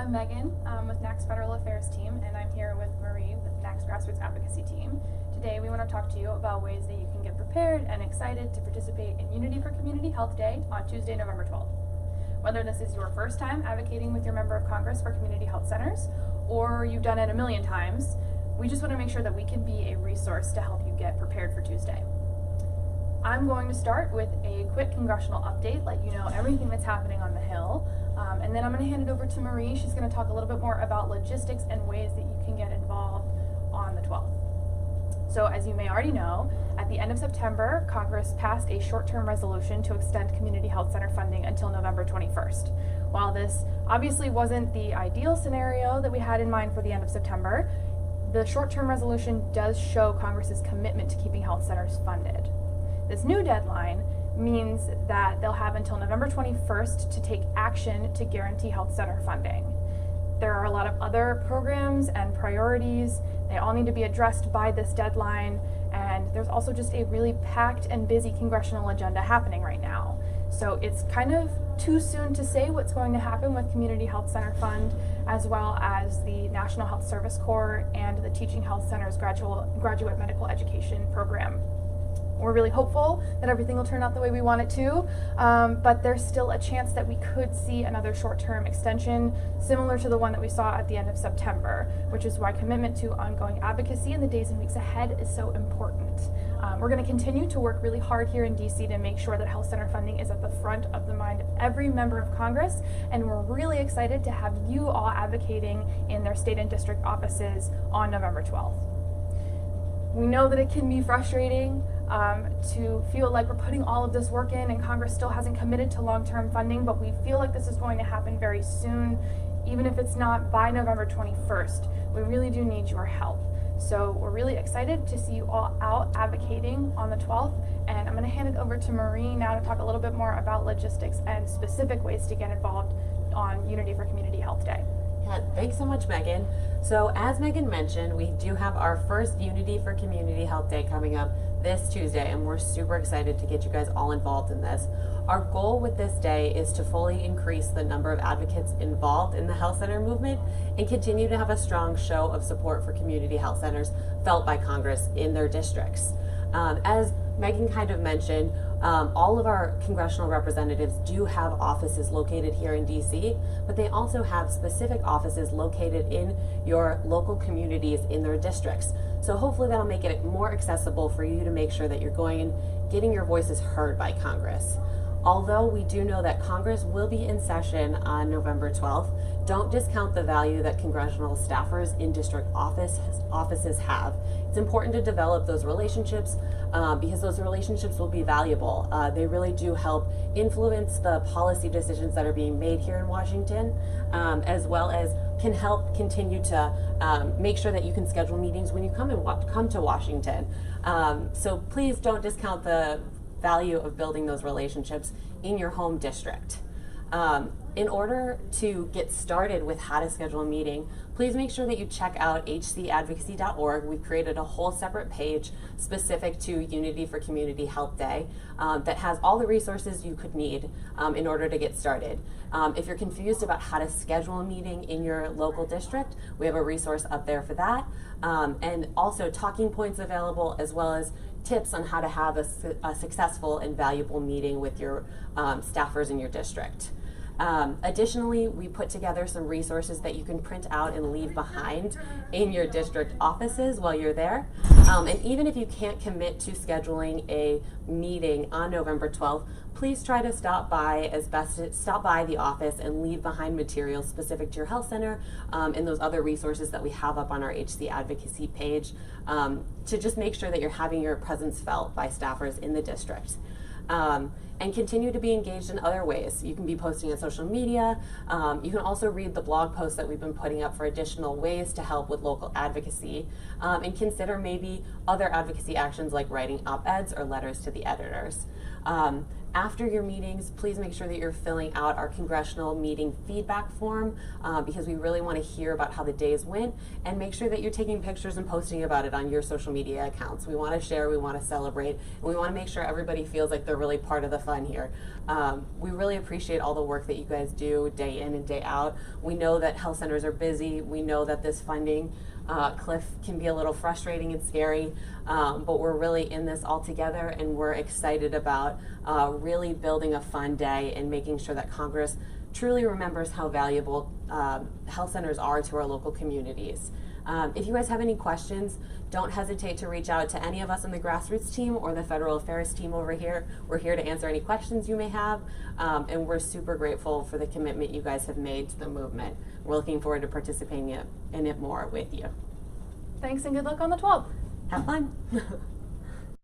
I'm Megan with NAC's Federal Affairs team, and I'm here with Marie with NAC's Grassroots Advocacy team. Today we want to talk to you about ways that you can get prepared and excited to participate in Unity for Community Health Day on Tuesday, November 12th. Whether this is your first time advocating with your member of Congress for community health centers, or you've done it a million times, we just want to make sure that we can be a resource to help you get prepared for Tuesday. I'm going to start with a quick congressional update, let you know everything that's happening on the Hill, and then I'm going to hand it over to Marie. She's going to talk a little bit more about logistics and ways that you can get involved on the 12th. So as you may already know, at the end of September, Congress passed a short-term resolution to extend community health center funding until November 21st. While this obviously wasn't the ideal scenario that we had in mind for the end of September, the short-term resolution does show Congress's commitment to keeping health centers funded. This new deadline means that they'll have until November 21st to take action to guarantee health center funding. There are a lot of other programs and priorities. They all need to be addressed by this deadline, and there's also just a really packed and busy congressional agenda happening right now. So it's kind of too soon to say what's going to happen with Community Health Center Fund, as well as the National Health Service Corps and the Teaching Health Center's graduate medical education program. We're really hopeful that everything will turn out the way we want it to, but there's still a chance that we could see another short-term extension similar to the one that we saw at the end of September, which is why commitment to ongoing advocacy in the days and weeks ahead is so important. We're going to continue to work really hard here in DC to make sure that health center funding is at the front of the mind of every member of Congress, and we're really excited to have you all advocating in their state and district offices on November 12th. We know that it can be frustrating to feel like we're putting all of this work in and Congress still hasn't committed to long-term funding, but we feel like this is going to happen very soon, even if it's not by November 21st. We really do need your help. So we're really excited to see you all out advocating on the 12th, and I'm going to hand it over to Marie now to talk a little bit more about logistics and specific ways to get involved on Unity for Community Health Day. Yeah, thanks so much, Megan. So as Megan mentioned, we do have our first Unity for Community Health Day coming up this Tuesday, and we're super excited to get you guys all involved in this. Our goal with this day is to fully increase the number of advocates involved in the health center movement and continue to have a strong show of support for community health centers felt by Congress in their districts. As Megan kind of mentioned, all of our congressional representatives do have offices located here in DC, but they also have specific offices located in your local communities in their districts. So hopefully that'll make it more accessible for you to make sure that you're going and getting your voices heard by Congress. Although we do know that Congress will be in session on November 12th, don't discount the value that congressional staffers in district offices have. It's important to develop those relationships because those relationships will be valuable. They really do help influence the policy decisions that are being made here in Washington, as well as can help continue to make sure that you can schedule meetings when you come to Washington. So please don't discount the value of building those relationships in your home district. In order to get started with how to schedule a meeting, please make sure that you check out hcadvocacy.org. We've created a whole separate page specific to Unity for Community Health Day that has all the resources you could need in order to get started. If you're confused about how to schedule a meeting in your local district, we have a resource up there for that. And also talking points available, as well as tips on how to have a successful and valuable meeting with your staffers in your district. Additionally, we put together some resources that you can print out and leave behind in your district offices while you're there. And even if you can't commit to scheduling a meeting on November 12th, please try to stop by the office and leave behind materials specific to your health center and those other resources that we have up on our HC Advocacy page to just make sure that you're having your presence felt by staffers in the district. And continue to be engaged in other ways. You can be posting on social media. You can also read the blog posts that we've been putting up for additional ways to help with local advocacy, and consider maybe other advocacy actions like writing op-eds or letters to the editors. After your meetings, please make sure that you're filling out our congressional meeting feedback form because we really want to hear about how the days went, and make sure that you're taking pictures and posting about it on your social media accounts. We want to share, we want to celebrate, and we want to make sure everybody feels like they're really part of the fun here. We really appreciate all the work that you guys do day in and day out. We know that health centers are busy. We know that this funding cliff can be a little frustrating and scary, but we're really in this all together, and we're excited about really building a fun day and making sure that Congress truly remembers how valuable health centers are to our local communities. If you guys have any questions, don't hesitate to reach out to any of us on the grassroots team or the federal affairs team over here. We're here to answer any questions you may have, and we're super grateful for the commitment you guys have made to the movement. We're looking forward to participating in it more with you. Thanks and good luck on the 12th. Have fun.